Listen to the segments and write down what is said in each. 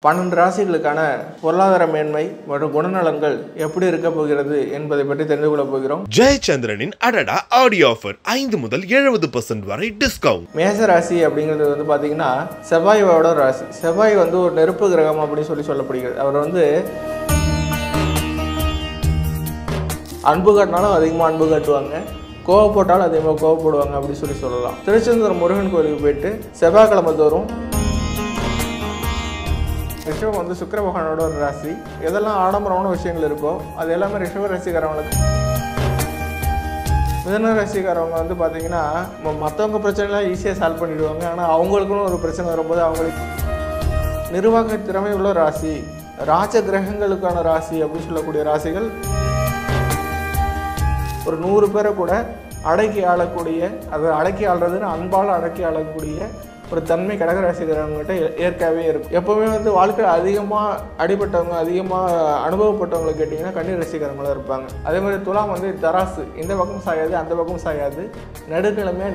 12 ராசிகளுக்கான பொருளாதார மேன்மை மற்றும் குணநலன்கள் எப்படி இருக்க போகிறது என்பதை பற்றி தெரிந்து கொள்ள போகிறோம். ஜெயச்சந்திரனின் அடடா ஆடியோ ஆஃபர் 5 முதல் 70% வரை டிஸ்கவுண்ட். மேச ராசி அப்படிங்கிறது வந்து பாத்தீங்கன்னா செவ்வாயோட ராசி. செவ்வாய் வந்து ஒரு நெருப்பு கிரகம் அப்படின்னு சொல்லப்படுகிறது. அவர் வந்து அன்பு காட்டினாலும் அதிகமாக அன்பு காட்டுவாங்க, கோவப்பட்டாலும் அதிகமாக கோவப்படுவாங்க அப்படின்னு சொல்லலாம். திருச்செந்தூர் முருகன் கோயிலுக்கு போயிட்டு செவ்வாய்க்கிழமை தோறும் ரிஷபம் வந்து சுக்கிர பகவானோட ஒரு ராசி. எதெல்லாம் ஆடம்பரமான விஷயங்கள் இருக்கோ அது எல்லாமே ரிஷப ராசிக்காரவங்களுக்கு. மிதுன ராசிக்காரவங்க வந்து பார்த்தீங்கன்னா மற்றவங்க பிரச்சனைலாம் ஈஸியாக சால்வ் பண்ணிவிடுவாங்க. ஆனால் அவங்களுக்குன்னு ஒரு பிரச்சனை வரும்போது அவங்களுக்கு நிர்வாக திறமை உள்ள ராசி, ராஜ கிரகங்களுக்கான ராசி அப்படின்னு சொல்லக்கூடிய ராசிகள் ஒரு 100 பேரை கூட அடக்கி ஆளக்கூடிய, அது அடக்கி ஆள்றதுன்னு அன்பால் அடக்கி ஆளக்கூடிய ஒரு தன்மை கடகராசிக்காரவங்ககிட்ட ஏற்கனவே இருக்கும். எப்போவுமே வந்து வாழ்க்கையில் அதிகமாக அடிபட்டவங்க, அதிகமாக அனுபவப்பட்டவங்களை கேட்டிங்கன்னா கன்னி ராசிக்காரங்களாக இருப்பாங்க. அதே மாதிரி துலாம் வந்து தராசு, இந்த பக்கம் சாயாது அந்த பக்கம் சாயாது, நடுக்கிழமை.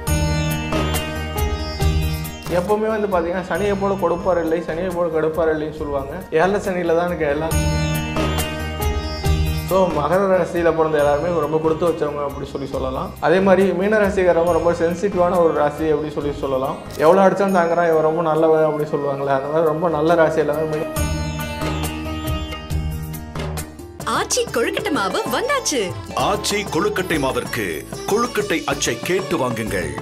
எப்போவுமே வந்து பார்த்தீங்கன்னா சனியை போல கொடுப்பார் இல்லை, சனியை போல கெடுப்பார் இல்லைன்னு சொல்லுவாங்க. ஏழை சனியில் தான் எனக்கு எல்லாம். ஸோ மகர ராசியில் பிறந்த எல்லாருமே ரொம்ப கொடுத்து வச்சவங்க அப்படி சொல்லலாம். அதே மாதிரி மீன ராசிக்காரவங்க ரொம்ப சென்சிட்டிவான ஒரு ராசி அப்படி சொல்லலாம். எவ்வளோ அடித்தாலும் தாங்குறான், இவன் ரொம்ப நல்லவன் அப்படி சொல்லுவாங்களே, அந்த மாதிரி ரொம்ப நல்ல ராசி எல்லாமே. ஆச்சி கொழுக்கட்டை மாவு வந்தாச்சு. ஆச்சி கொழுக்கட்டை மாவிற்கு கொழுக்கட்டை அச்சை கேட்டு வாங்குங்கள்.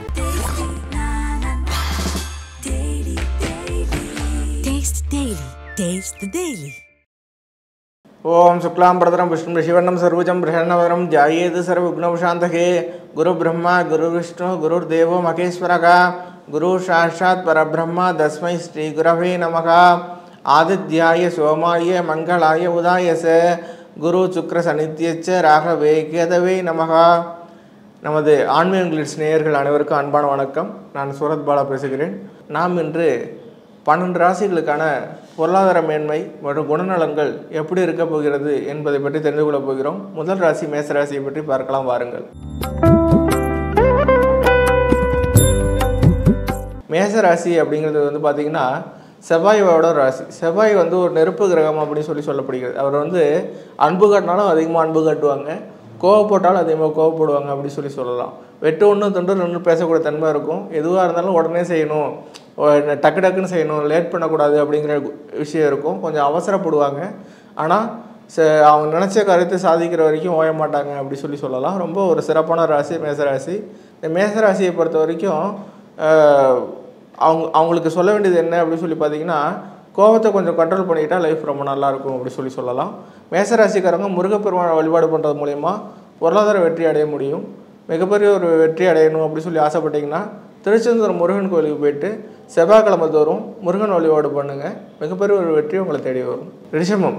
ஓம் சுக்லாம் பிரதரம் விஷ்ணு சிவண்ணம் சர்வஜம் பிரசன்னவரம் ஜாயேது சர்வ விக்னோபசாந்தகே. குரு பிரம்மா குரு விஷ்ணு குருர் தேவோ மகேஸ்வரகா. குரு சாட்சாத் பரபிரம்மா தஸ்மை ஸ்ரீ குரவே நமகா. ஆதித்யாய சோமாய மங்களாய உதாயச. குரு சுக்ர சனித்யச்ச ராகவே கேதவே நமகா. நமது ஆன்மீக கிளிட்ஸ் நேயர்கள் அனைவருக்கும் அன்பான வணக்கம். நான் சூரத் பாலா பேசுகிறேன். நாம் இன்று 12 ராசிகளுக்கான பொருளாதார மேன்மை மற்றும் குணநலன்கள் எப்படி இருக்க போகிறது என்பதை பற்றி தெரிந்து கொள்ள போகிறோம். முதல் ராசி மேச ராசியை பற்றி பார்க்கலாம் வாருங்கள். மேச ராசி அப்படிங்கிறது வந்து பார்த்திங்கன்னா செவ்வாயோட ராசி. செவ்வாய் வந்து ஒரு நெருப்பு கிரகம் அப்படின்னு சொல்லப்படுகிறது. அவர் வந்து அன்பு காட்டினாலும் அதிகமாக அன்பு காட்டுவாங்க, கோவப்பட்டாலும் அதிகமாக கோவப்படுவாங்க அப்படி சொல்லலாம். வெட்டு ஒன்று தொண்டு 2 பேசக்கூடிய தன்மை இருக்கும். எதுவாக இருந்தாலும் உடனே செய்யணும், டக்கு டக்குன்னு செய்யணும், லேட் பண்ணக்கூடாது அப்படிங்கிற விஷயம் இருக்கும். கொஞ்சம் அவசரப்படுவாங்க. ஆனால் அவங்க நினச்ச காரியத்தை சாதிக்கிற வரைக்கும் ஓய மாட்டாங்க அப்படி சொல்லலாம். ரொம்ப ஒரு சிறப்பான ராசி மேசராசி. இந்த மேசராசியை பொறுத்த வரைக்கும் அவங்களுக்கு சொல்ல வேண்டியது என்ன அப்படின்னு பார்த்தீங்கன்னா, கோபத்தை கொஞ்சம் கண்ட்ரோல் பண்ணிக்கிட்டால் லைஃப் ரொம்ப நல்லாயிருக்கும் அப்படி சொல்லலாம். மேசராசிக்காரங்க முருகப்பெருமானை வழிபாடு பண்ணுறது மூலயமா பொருளாதார வெற்றி அடைய முடியும். மிகப்பெரிய ஒரு வெற்றி அடையணும் அப்படி ஆசைப்பட்டிங்கன்னா திருச்செந்தூர் முருகன் கோயிலுக்கு போயிட்டு செவ்வாய்க்கிழமை தோறும் முருகன் வழிபாடு பண்ணுங்கள். மிகப்பெரிய ஒரு வெற்றி உங்களை தேடி வரும். ரிஷபம்.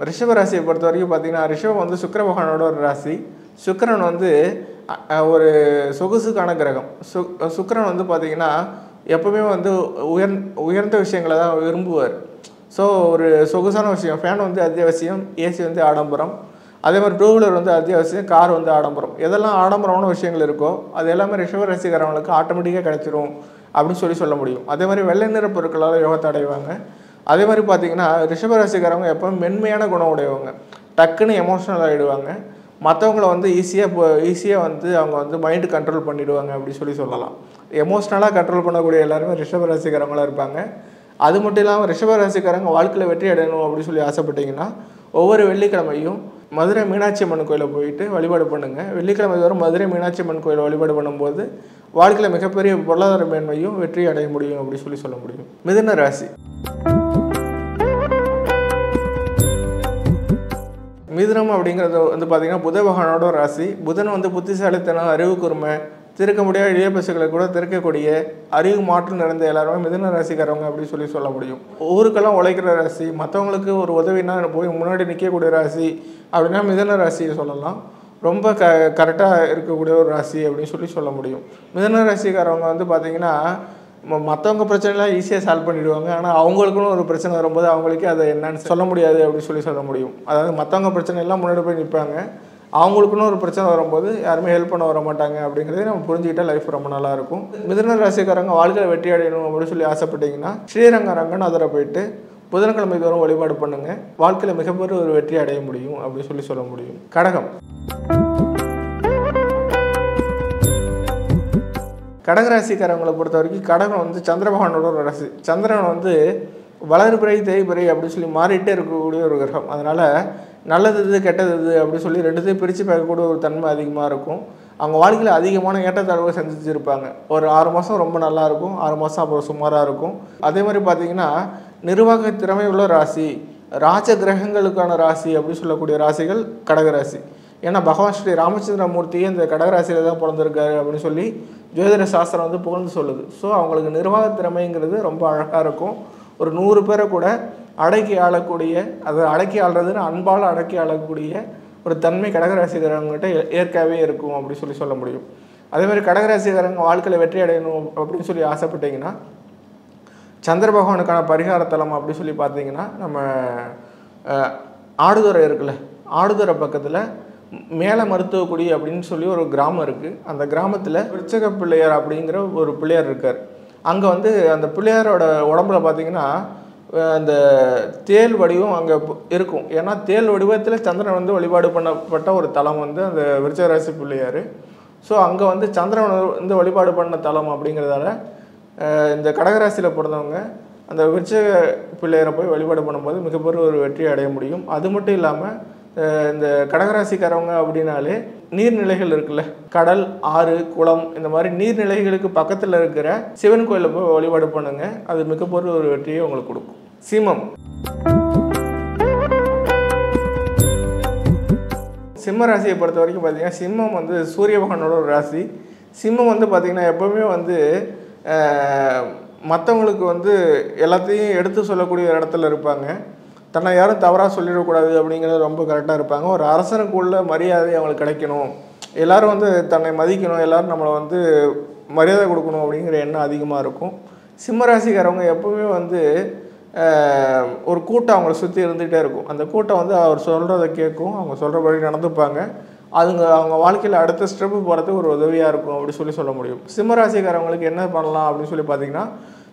ரிஷப ராசியை பொறுத்த வரைக்கும் பார்த்தீங்கன்னா ரிஷபம் வந்து சுக்கிர பகவானோட ஒரு ராசி. சுக்கிரன் வந்து ஒரு சொகுசுக்கான கிரகம். சுக்கிரன் வந்து பார்த்திங்கன்னா எப்போவுமே வந்து உயர்ந்த விஷயங்களை தான் விரும்புவார். ஸோ ஒரு சொகுசான விஷயம், ஃபேன் வந்து அத்தியாவசியம், ஏசி வந்து ஆடம்பரம், அதே மாதிரி 2 வீலர் வந்து அத்தியாவசியம், கார் வந்து ஆடம்பரம். எதெல்லாம் ஆடம்பரமான விஷயங்கள் இருக்கோ அது எல்லாமே ரிஷப ராசிக்காரவங்களுக்கு ஆட்டோமேட்டிக்காக கிடைச்சிரும் அப்படின்னு சொல்ல முடியும். அதே மாதிரி வெள்ளை நிற பொருட்களால் யோகத்தை அடைவாங்க. அதே மாதிரி பார்த்திங்கன்னா ரிஷப ராசிக்காரவங்க எப்போ மென்மையான குணம் உடையவங்க, டக்குன்னு எமோஷனல் ஆகிடுவாங்க. மற்றவங்கள வந்து ஈஸியாக வந்து அவங்க வந்து மைண்டு கண்ட்ரோல் பண்ணிவிடுவாங்க அப்படி சொல்லலாம். எமோஷ்னலாக கண்ட்ரோல் பண்ணக்கூடிய எல்லாருமே ரிஷப ராசிக்காரங்களாக இருப்பாங்க. அது மட்டும் இல்லாமல் ரிஷப ராசிக்காரங்க வாழ்க்கையில் வெற்றி அடையணும் அப்படின்னு ஆசைப்பட்டிங்கன்னா ஒவ்வொரு வெள்ளிக்கிழமையும் மதுரை மீனாட்சி அம்மன் கோயிலை போயிட்டு வழிபாடு பண்ணுங்கள். வெள்ளிக்கிழமை தோறும் மதுரை மீனாட்சி அம்மன் கோயிலை வழிபாடு பண்ணும்போது வாழ்க்கையில் மிகப்பெரிய பொருளாதார மேன்மையும் வெற்றி அடைய முடியும் அப்படி சொல்ல முடியும். மிதுன ராசி. மிதுனம் அப்படிங்கிறது வந்து பார்த்திங்கன்னா புத பகவானோட ராசி. புதன் வந்து புத்திசாலித்தனம், அறிவு கூர்மை, திருக்க முடியாத இளையபசுகளை கூட திருக்கக்கூடிய அறிவு மாற்றம் நிறைந்த எல்லாருமே மிதுன ராசிக்காரவங்க அப்படி சொல்ல முடியும். ஊருக்கெல்லாம் உழைக்கிற ராசி, மற்றவங்களுக்கு ஒரு உதவினா போய் முன்னாடி நிற்கக்கூடிய ராசி அப்படின்னா மிதுன ராசியை சொல்லலாம். ரொம்ப கரெக்டாக இருக்கக்கூடிய ஒரு ராசி அப்படின்னு சொல்ல முடியும். மிதுன ராசிக்காரவங்க வந்து பார்த்திங்கன்னா மற்றவங்க பிரச்சனைலாம் ஈஸியாக சால்வ் பண்ணிவிடுவாங்க. ஆனால் அவங்களுக்குன்னு ஒரு பிரச்சனை வரும்போது அவங்களுக்கே அதை என்னன்னு சொல்ல முடியாது அப்படி சொல்ல முடியும். அதாவது மற்றவங்க பிரச்சனைலாம் முன்னாடி போய் நிற்பாங்க, அவங்களுக்குன்னு ஒரு பிரச்சனை வரும்போது யாருமே ஹெல்ப் பண்ண வர மாட்டாங்க அப்படிங்கிறதே நம்ம புரிஞ்சுக்கிட்டால் லைஃப் ரொம்ப நல்லாயிருக்கும். மிதுன ராசிக்காரங்க வாழ்க்கையில் வெற்றி அடையணும் அப்படின்னு சொல்லி ஆசைப்பட்டீங்கன்னா ஸ்ரீரங்க ரங்கநாதரை போயிட்டு புதன்கிழமை தோறும் வழிபாடு பண்ணுங்கள். வாழ்க்கையில் மிகப்பெரிய ஒரு வெற்றி அடைய முடியும் அப்படின்னு சொல்ல முடியும். கடகம். கடகராசிக்காரங்களை பொறுத்த வரைக்கும் கடகம் வந்து சந்திர பகவானோட ஒரு ராசி. சந்திரன் வந்து வளர்பிறை தேய்பிறை அப்படின்னு சொல்லி மாறிட்டே இருக்கக்கூடிய ஒரு கிரகம். அதனால் நல்லது இது கெட்டது இது அப்படின்னு சொல்லி ரெண்டுத்தையும் பிரித்து பார்க்கக்கூடிய ஒரு தன்மை அதிகமாக இருக்கும். அவங்க வாழ்க்கையில் அதிகமான ஏற்றத்தாழ்வுகள் சந்திச்சிருப்பாங்க. ஒரு 6 மாதம் ரொம்ப நல்லாயிருக்கும், 6 மாதம் அப்புறம் சுமாராக இருக்கும். அதே மாதிரி பார்த்திங்கன்னா நிர்வாக திறமை உள்ள ராசி, ராஜ கிரகங்களுக்கான ராசி அப்படின்னு சொல்லக்கூடிய ராசிகள் கடகராசி. ஏன்னா பகவான் ஸ்ரீ ராமச்சந்திரமூர்த்தியே இந்த கடகராசியில் தான் பிறந்திருக்காரு அப்படின்னு சொல்லி ஜோதிட சாஸ்திரம் வந்து புகழ்ந்து சொல்லுது. ஸோ அவங்களுக்கு நிர்வாக திறமைங்கிறது ரொம்ப அழகாக இருக்கும். ஒரு 100 பேரை கூட அடக்கி ஆளக்கூடிய, அதை அடக்கி ஆள்றதுன்னு அன்பால் அடக்கி ஆளக்கூடிய ஒரு தன்மை கடகராசிக்காரங்கிட்ட ஏற்கனவே இருக்கும் அப்படின்னு சொல்ல முடியும். அதேமாதிரி கடகராசிக்காரங்க வாழ்க்கையில் வெற்றி அடையணும் அப்படின்னு சொல்லி ஆசைப்பட்டீங்கன்னா சந்திர பகவானுக்கான பரிகார தலம் அப்படி சொல்லி பார்த்தீங்கன்னா நம்ம ஆடுதுறை இருக்குல்ல, ஆடுதுறை பக்கத்தில் மேலே மருத்துவக்குடி அப்படின்னு சொல்லி ஒரு கிராமம் இருக்குது. அந்த கிராமத்தில் விருச்சக பிள்ளையார் அப்படிங்கிற ஒரு பிள்ளையார் இருக்கார். அங்கே வந்து அந்த பிள்ளையாரோட உடம்புல பார்த்திங்கன்னா அந்த தேல் வடிவம் அங்கே இருக்கும். ஏன்னா தேல் வடிவத்தில் சந்திரன் வந்து வழிபாடு பண்ணப்பட்ட ஒரு தலம் வந்து அந்த விருச்சகராசி பிள்ளையார். ஸோ அங்கே வந்து சந்திரன் வந்து வழிபாடு பண்ண தலம் அப்படிங்கிறதால இந்த கடகராசியில் பிறந்தவங்க அந்த விருச்சக பிள்ளையாரை போய் வழிபாடு பண்ணும்போது மிகப்பெரிய ஒரு வெற்றி அடைய முடியும். அது மட்டும் இல்லாமல் இந்த கடகராசிக்காரவங்க அப்படின்னாலே நீர்நிலைகள் இருக்குல்ல, கடல், ஆறு, குளம், இந்த மாதிரி நீர்நிலைகளுக்கு பக்கத்தில் இருக்கிற சிவன் கோயிலில் போய் வழிபாடு பண்ணுங்க. அது மிகப்பெரிய ஒரு வெற்றியை உங்களுக்கு கொடுக்கும். சிம்மம். சிம்ம ராசியை பொறுத்த வரைக்கும் பார்த்தீங்கன்னா சிம்மம் வந்து சூரிய பகவானோட ஒரு ராசி. சிம்மம் வந்து பார்த்திங்கன்னா எப்போவுமே வந்து மற்றவங்களுக்கு வந்து எல்லாத்தையும் எடுத்து சொல்லக்கூடிய ஒரு இடத்துல இருப்பாங்க. தன்னை யாரும் தவறாக சொல்லிடக்கூடாது அப்படிங்கிறது ரொம்ப கரெக்டாக இருப்பாங்க. ஒரு அரசனுக்குள்ள மரியாதை அவங்களுக்கு கிடைக்கணும், எல்லோரும் வந்து தன்னை மதிக்கணும், எல்லோரும் நம்மளை வந்து மரியாதை கொடுக்கணும் அப்படிங்கிற எண்ணம் அதிகமாக இருக்கும். சிம்மராசிக்காரவங்க எப்போவுமே வந்து ஒரு கூட்டம் அவங்கள சுற்றி இருந்துகிட்டே இருக்கும். அந்த கூட்டம் வந்து அவர் சொல்கிறத கேட்கும், அவங்க சொல்கிறபடி நடந்துப்பாங்க. அவங்க வாழ்க்கையில் அடுத்த ஸ்டெப்பு போகிறதுக்கு ஒரு உதவியாக இருக்கும் அப்படி சொல்ல முடியும். சிம்மராசிக்காரவங்களுக்கு என்ன பண்ணலாம் அப்படின்னு சொல்லி பார்த்தீங்கன்னா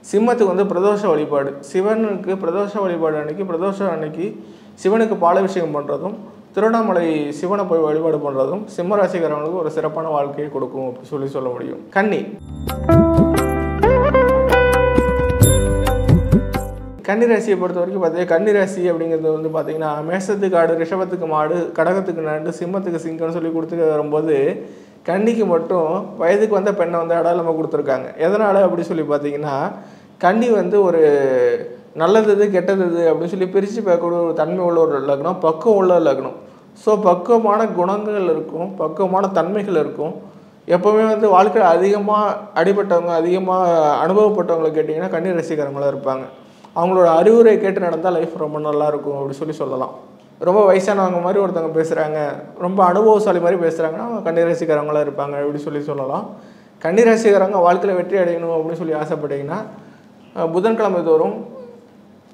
சிம்மத்துக்கு வந்து பிரதோஷ வழிபாடு, சிவனுக்கு பிரதோஷ வழிபாடு அன்னைக்கு சிவனுக்கு பாலாபிஷேகம் பண்ணுறதும் திருவண்ணாமலை சிவனை போய் வழிபாடு பண்ணுறதும் சிம்மராசிக்காரவங்களுக்கு ஒரு சிறப்பான வாழ்க்கையை கொடுக்கும் அப்படி சொல்ல முடியும். கன்னி. கன்னிராசியை பொறுத்த வரைக்கும் பார்த்தீங்கன்னா கன்னிராசி அப்படிங்கிறது வந்து பார்த்திங்கன்னா மேஷத்துக்கு ஆடு, ரிஷபத்துக்கு மாடு, கடகத்துக்கு நண்டு, சிம்மத்துக்கு சிங்கம்னு சொல்லி கொடுத்துட்டு வரும்போது கன்னிக்கு மட்டும் வயதுக்கு வந்த பெண்ணை வந்து அடையாளமாக கொடுத்துருக்காங்க. எதனால் அப்படி சொல்லி பார்த்தீங்கன்னா கன்னி வந்து ஒரு நல்லது கெட்டது அப்படின்னு சொல்லி பிரித்து பார்க்கக்கூடிய ஒரு தன்மை உள்ள ஒரு லக்னம், பக்குவம் உள்ள லக்னம். ஸோ பக்குவமான குணங்கள் இருக்கும், பக்குவமான தன்மைகள் இருக்கும். எப்போவுமே வந்து வாழ்க்கையில் அதிகமாக அடிபட்டவங்க, அதிகமாக அனுபவப்பட்டவங்களை கேட்டிங்கன்னா கன்னி ராசிக்காரங்களாக இருப்பாங்க. அவங்களோட அறிவுரை கேட்டு நடந்தால் லைஃப் ரொம்ப நல்லாயிருக்கும் அப்படி சொல்லலாம். ரொம்ப வயசானவங்க மாதிரி ஒருத்தவங்க பேசுகிறாங்க, ரொம்ப அனுபவசாலி மாதிரி பேசுகிறாங்கன்னா அவங்க கன்னிராசிக்காரங்களாக இருப்பாங்க அப்படி சொல்லலாம். கன்னிராசிக்காரங்க வாழ்க்கையில் வெற்றி அடையணும் அப்படின்னு சொல்லி ஆசைப்பட்டீங்கன்னா புதன்கிழமை தோறும்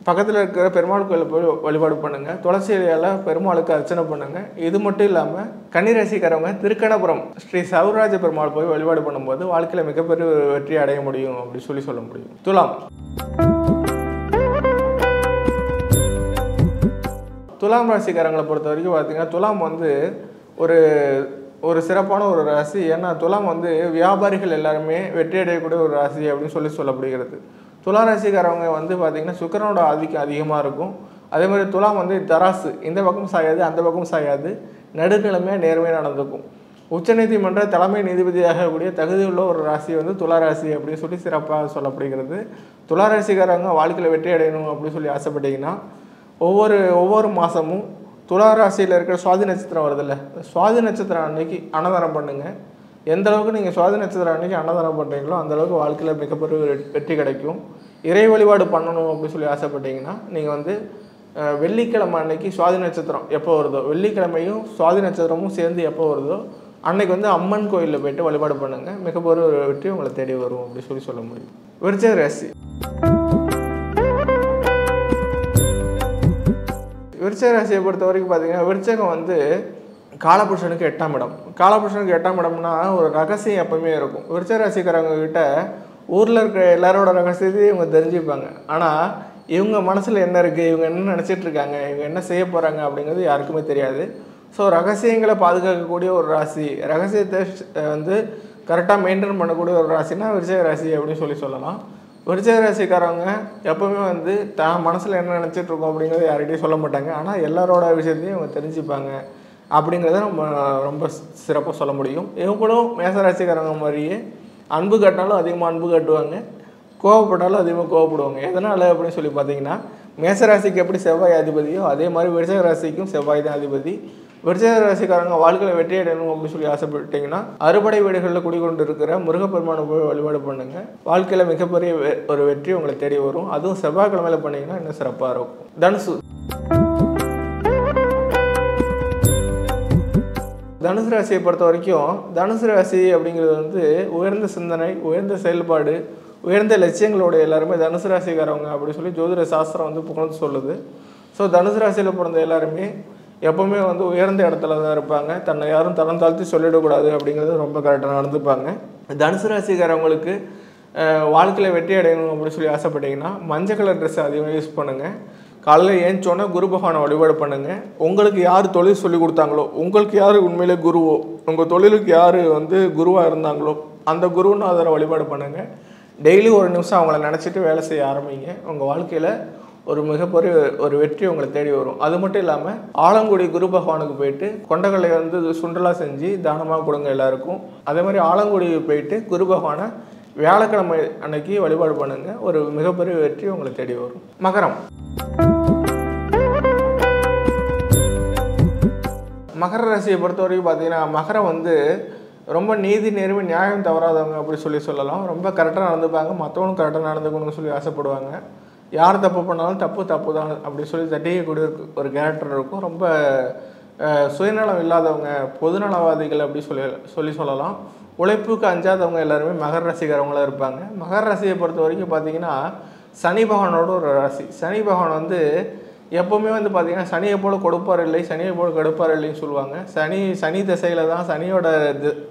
பக்கத்தில் இருக்கிற பெருமாள் கோயிலில் போய் வழிபாடு பண்ணுங்கள். துளசி இலையால் பெருமாளுக்கு அர்ச்சனை பண்ணுங்கள். இது மட்டும் இல்லாமல் கன்னிராசிக்காரவங்க திருக்கணபுரம் ஸ்ரீ சௌராஜ பெருமாள் போய் வழிபாடு பண்ணும்போது வாழ்க்கையில் மிகப்பெரிய வெற்றி அடைய முடியும் அப்படி சொல்ல முடியும். துலாம். துலாம் ராசிக்காரங்களை பொறுத்த வரைக்கும் பார்த்திங்கன்னா துலாம் வந்து ஒரு சிறப்பான ஒரு ராசி. ஏன்னா துலாம் வந்து வியாபாரிகள் எல்லாருமே வெற்றி அடையக்கூடிய ஒரு ராசி அப்படின்னு சொல்லப்படுகிறது. துலாம் ராசிக்காரவங்க வந்து பார்த்திங்கன்னா சுக்கிரனோட ஆதிக்கம் அதிகமாக இருக்கும். அதே மாதிரி துலாம் வந்து தராசு, இந்த பக்கம் சாயாது அந்த பக்கம் சாயாது, நடுநிலைமையாக நேர்மையாக நடந்துக்கும். உச்சநீதிமன்ற தலைமை நீதிபதியாக கூடிய தகுதியுள்ள ஒரு ராசி வந்து துலா ராசி அப்படின்னு சொல்லி சிறப்பாக சொல்லப்படுகிறது. துலா ராசிக்காரவங்க வாழ்க்கையில் வெற்றி அடையணும் அப்படின்னு சொல்லி ஆசைப்பட்டீங்கன்னா ஒவ்வொரு மாதமும் துலா ராசியில் இருக்கிற சுவாதி நட்சத்திரம் வருதில்ல, சுவாதி நட்சத்திரம் அன்னைக்கு அன்னதானம் பண்ணுங்கள். எந்த அளவுக்கு நீங்கள் சுவாதி நட்சத்திரம் அன்னைக்கு அன்னதானம் பண்ணுறீங்களோ அந்தளவுக்கு வாழ்க்கையில் மிகப்பெரிய வெற்றி கிடைக்கும். இறை வழிபாடு பண்ணணும் அப்படின்னு சொல்லி ஆசைப்பட்டீங்கன்னா நீங்கள் வந்து வெள்ளிக்கிழமை அன்னைக்கு சுவாதி நட்சத்திரம் எப்போ வருதோ, வெள்ளிக்கிழமையும் சுவாதி நட்சத்திரமும் சேர்ந்து எப்போ வருதோ அன்னைக்கு வந்து அம்மன் கோயிலில் போய்ட்டு வழிபாடு பண்ணுங்கள். மிகப்பெரிய ஒரு வெற்றி உங்களை தேடி வரும் அப்படின்னு சொல்ல முடியும். விருச்சிக ராசி. விருச்சிக ராசியை பொறுத்த வரைக்கும் பார்த்தீங்கன்னா விருச்சகம் வந்து காலபுருஷனுக்கு 8ஆம் இடம். காலபுருஷனுக்கு 8ஆம் இடம்னா ஒரு ரகசியம் எப்பவுமே இருக்கும். விருச்சிக ராசிக்காரங்க கிட்ட ஊரில் இருக்கிற எல்லாரோட ரகசியத்தையும் இவங்க தெரிஞ்சுப்பாங்க. ஆனால் இவங்க மனசில் என்ன இருக்குது, இவங்க என்ன நினச்சிட்டு இருக்காங்க, இவங்க என்ன செய்ய போகிறாங்க அப்படிங்கிறது யாருக்குமே தெரியாது. ஸோ ரகசியங்களை பாதுகாக்கக்கூடிய ஒரு ராசி, ரகசியத்தை வந்து கரெக்டாக மெயின்டைன் பண்ணக்கூடிய ஒரு ராசினா விருச்சிக ராசி அப்படின்னு சொல்லலாம். விருச்சிக ராசிக்காரவங்க எப்போவுமே வந்து தான் மனசில் என்ன நினச்சிட்ருக்கோம் அப்படிங்கிறத யார்கிட்டையும் சொல்ல மாட்டாங்க. ஆனால் எல்லாரோட விஷயத்தையும் இவங்க தெரிஞ்சுப்பாங்க அப்படிங்கிறத நம்ம ரொம்ப சிறப்பாக சொல்ல முடியும். இவங்களும் மேசராசிக்காரங்க மாதிரியே அன்பு காட்டினாலும் அதிகமாக அன்பு காட்டுவாங்க, கோவப்பட்டாலும் அதிகமாக கோவப்படுவாங்க. எதனால் அப்படின்னு சொல்லி பார்த்தீங்கன்னா, மேசராசிக்கு எப்படி செவ்வாய் அதிபதியோ அதே மாதிரி விருச்சிக ராசிக்கும் செவ்வாய் தான் அதிபதி. விருச்சிக ராசிக்காரங்க வாழ்க்கையில் வெற்றி அடையணும் அப்படின்னு சொல்லி ஆசைப்பட்டீங்கன்னா, அறுபடை வீடுகளில் குடிக்கொண்டு இருக்கிற முருகப்பெருமானை போய் வழிபாடு பண்ணுங்க. வாழ்க்கையில் மிகப்பெரிய ஒரு வெற்றி உங்களை தேடி வரும். அதுவும் செவ்வாய்க்கிழமையில பண்ணிங்கன்னா இன்னும் சிறப்பாக இருக்கும். தனுசு ராசியை பொறுத்த வரைக்கும், தனுசு ராசி அப்படிங்கிறது வந்து உயர்ந்த சிந்தனை, உயர்ந்த செயல்பாடு, உயர்ந்த லட்சியங்களோட எல்லாருமே தனுசு ராசிக்காரவங்க அப்படின்னு சொல்லி ஜோதிட சாஸ்திரம் வந்து புகழ்ந்து சொல்லுது. ஸோ தனுசு ராசியில் பிறந்த எல்லாருமே எப்போவுமே வந்து உயர்ந்த இடத்துல தான் இருப்பாங்க. தன்னை யாரும் தரம் தாழ்த்தி சொல்லிடக்கூடாது அப்படிங்கிறது ரொம்ப கரெக்டாக நடந்துப்பாங்க. தனுசு ராசிக்காரவங்களுக்கு வாழ்க்கையில் வெற்றி அடையணும் அப்படின்னு சொல்லி ஆசைப்பட்டீங்கன்னா, மஞ்சள் கலர் ட்ரெஸ் அதிகமாக யூஸ் பண்ணுங்கள். காலையில் ஏஞ்சோன்னா குரு பகவானை வழிபாடு பண்ணுங்கள். உங்களுக்கு யார் தொழில் சொல்லி கொடுத்தாங்களோ, உங்களுக்கு யார் உண்மையிலே குருவோ, உங்கள் தொழிலுக்கு யார் வந்து குருவாக இருந்தாங்களோ அந்த குருநாதரை வழிபாடு பண்ணுங்கள். டெய்லி ஒரு நிமிஷம் அவங்கள நினச்சிட்டு வேலை செய்ய ஆரம்பிங்க. உங்கள் வாழ்க்கையில் ஒரு மிகப்பெரிய ஒரு வெற்றி உங்களை தேடி வரும். அது மட்டும் இல்லாமல் ஆலங்குடி குரு பகவானுக்கு போயிட்டு கொண்டக்கடலை வந்து சுண்டலாக செஞ்சு தானமாக கொடுங்க எல்லாருக்கும். அதே மாதிரி ஆலங்குடி போயிட்டு குரு பகவானை வியாழக்கிழமை அன்னைக்கு வழிபாடு பண்ணுங்கள். ஒரு மிகப்பெரிய வெற்றி உங்களை தேடி வரும். மகரம். மகர ராசியை பொறுத்த வரைக்கும் பார்த்தீங்கன்னா, மகரம் வந்து ரொம்ப நீதி நேர்மை நியாயம் தவறாதவங்க அப்படி சொல்லலாம். ரொம்ப கரெக்டாக நடந்துப்பாங்க, மற்றவங்களும் கரெக்டாக நடந்துக்கணும்னு சொல்லி ஆசைப்படுவாங்க. யார் தப்பு பண்ணாலும் தப்பு தான் அப்படி சொல்லி தட்டிக்கக்கூடிய ஒரு கேரக்டர் இருக்கும். ரொம்ப சுயநலம் இல்லாதவங்க, பொதுநலவாதிகள் அப்படி சொல்லலாம். உழைப்புக்கு அஞ்சாதவங்க எல்லாருமே மகர ராசிக்காரவங்களாக இருப்பாங்க. மகர ராசியை பொறுத்த வரைக்கும் பார்த்தீங்கன்னா, சனி பகவானோட ஒரு ராசி. சனி பகவான் வந்து எப்போவுமே வந்து பார்த்திங்கன்னா, சனியை போல் கொடுப்பார் இல்லை, சனியை போல் கெடுப்பார் இல்லைன்னு சொல்லுவாங்க. சனி திசையில் தான், சனியோட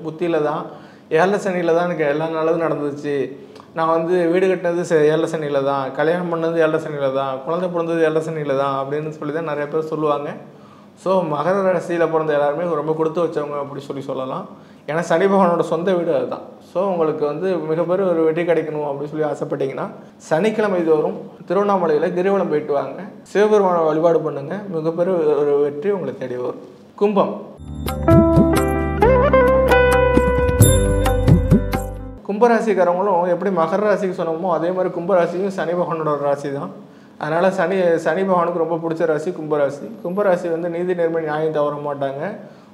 புத்தியில் தான், ஏழரை சனியில் தான் எனக்கு எல்லா நல்லதும் நடந்துச்சு. நான் வந்து வீடு கட்டினது ஏழரை சனியில் தான், கல்யாணம் பண்ணது ஏழரை சனியில் தான், குழந்தை பிறந்தது ஏழரை சனியில் தான் அப்படின்னு சொல்லி தான் நிறைய பேர் சொல்லுவாங்க. ஸோ மகர ராசியில் பிறந்த எல்லாருமே ரொம்ப கொடுத்து வச்சவங்க அப்படி சொல்லலாம். ஏன்னா சனி பகவானோட சொந்த வீடு அதுதான். ஸோ உங்களுக்கு வந்து மிகப்பெரிய ஒரு வெற்றி கிடைக்கணும் அப்படின்னு சொல்லி ஆசைப்பட்டீங்கன்னா, சனிக்கிழமை தோறும் திருவண்ணாமலையில் கிரிவலம் போயிட்டு வாங்க, சிவபெருமானை வழிபாடு பண்ணுங்கள். மிகப்பெரிய ஒரு வெற்றி உங்களை தேடி வரும். கும்பம். கும்பராசிக்காரவங்களும் எப்படி மகர ராசிக்கு சொன்னோமோ அதே மாதிரி கும்பராசியும் சனி பகவானோட ஒரு ராசி தான். அதனால் சனி பகவானுக்கு ரொம்ப பிடிச்ச ராசி கும்பராசி. கும்பராசி வந்து நீதி நேர்மை நியாயம் தவற மாட்டாங்க.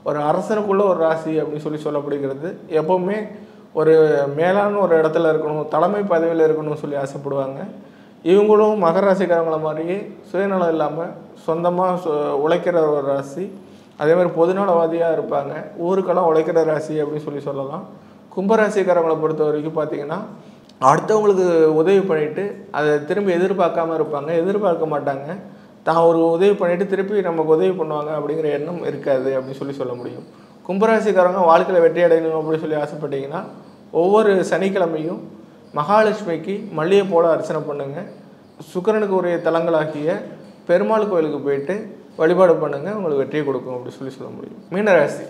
ஒரு அரசனுக்குள்ள ஒரு ராசி அப்படின்னு சொல்லப்படுகிறது. எப்போவுமே ஒரு மேலான ஒரு இடத்துல இருக்கணும், தலைமை பதவியில் இருக்கணும்னு சொல்லி ஆசைப்படுவாங்க. இவங்களும் மகர ராசிக்காரங்களை மாதிரியே சுயநலம் இல்லாமல் சொந்தமாக உழைக்கிற ஒரு ராசி. அதேமாதிரி பொதுநலவாதியாக இருப்பாங்க. ஊருக்கெல்லாம் உழைக்கிற ராசி அப்படின்னு சொல்லலாம். கும்பராசிக்காரங்களை பொறுத்த வரைக்கும் பார்த்திங்கன்னா, அடுத்தவங்களுக்கு உதவி பண்ணிவிட்டு அதை திரும்பி எதிர்பார்க்காம இருப்பாங்க. எதிர்பார்க்க மாட்டாங்க. தான் ஒரு உதவி பண்ணிவிட்டு திருப்பி நமக்கு உதவி பண்ணுவாங்க அப்படிங்கிற எண்ணம் இருக்காது அப்படின்னு சொல்ல முடியும். கும்பராசிக்காரங்க வாழ்க்கையில் வெற்றி அடையணும் அப்படின்னு சொல்லி ஆசைப்பட்டீங்கன்னா, ஒவ்வொரு சனிக்கிழமையும் மகாலட்சுமிக்கு மல்லிகைப்பூவோட அர்ச்சனை பண்ணுங்கள். சுக்கிரனுக்கு உரிய தலங்களாகிய பெருமாள் கோயிலுக்கு போயிட்டு வழிபாடு பண்ணுங்கள். உங்களுக்கு வெற்றியை கொடுக்கும் அப்படின்னு சொல்ல முடியும். மீனராசி.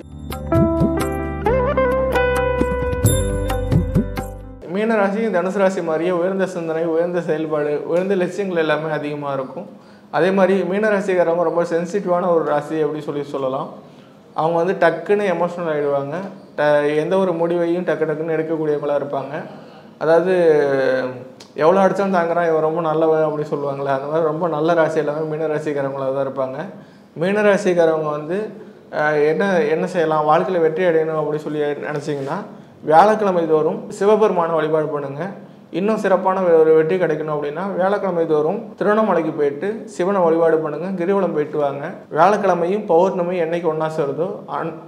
மீனராசியும் தனுசு ராசி மாதிரியே உயர்ந்த சிந்தனை, உயர்ந்த செயல்பாடு, உயர்ந்த லட்சியங்கள் எல்லாமே அதிகமாக இருக்கும். அதே மாதிரி மீனராசிக்காரவங்க ரொம்ப சென்சிட்டிவான ஒரு ராசி அப்படி சொல்லலாம். அவங்க வந்து டக்குன்னு எமோஷனல் ஆகிடுவாங்க. எந்த ஒரு முடிவையும் டக்குன்னு எடுக்கக்கூடியவங்களாக இருப்பாங்க. அதாவது எவ்வளோ அடித்தாலும் தாங்குறான், இவன் ரொம்ப நல்லவன் அப்படி சொல்லுவாங்களே, அந்த மாதிரி ரொம்ப நல்ல ராசி எல்லாமே மீனராசிக்காரவங்களாக தான் இருப்பாங்க. மீனராசிக்காரவங்க வந்து என்ன செய்யலாம், வாழ்க்கையில் வெற்றி அடையணும் அப்படி சொல்லி நினச்சிங்கன்னா, வியாழக்கிழமை தோறும் சிவபெருமானை வழிபாடு பண்ணுங்கள். இன்னும் சிறப்பான ஒரு வெற்றி கிடைக்கணும் அப்படின்னா, வியாழக்கிழமை தோறும் திருவண்ணாமலைக்கு போயிட்டு சிவனை வழிபாடு பண்ணுங்கள். கிரிவலம் போயிட்டு வாங்க. வியாழக்கிழமையும் பௌர்ணமி என்னைக்கு ஒன்றா சேருதோ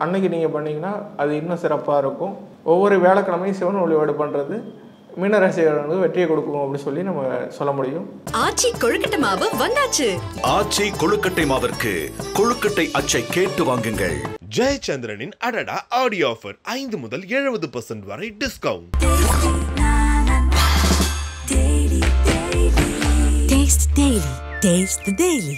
அன்னைக்கு நீங்கள் பண்ணிங்கன்னா அது இன்னும் சிறப்பாக இருக்கும். ஒவ்வொரு வியாழக்கிழமையும் சிவனை வழிபாடு பண்ணுறது மீனராசிக்காரங்களுக்கு வெற்றியை கொடுக்கும் அப்படின்னு சொல்லி நம்ம சொல்ல முடியும். ஆச்சி கொழுக்கட்டை மாவு வந்தாச்சு. ஆச்சி கொழுக்கட்டை மாவிற்கு கொழுக்கட்டை அச்சை கேட்டு வாங்குங்கள். ஜெயச்சந்திரனின் அடடா ஆடியோ ஆஃபர் 5 முதல் 70% வரை discount. Taste Daily. Taste the Daily.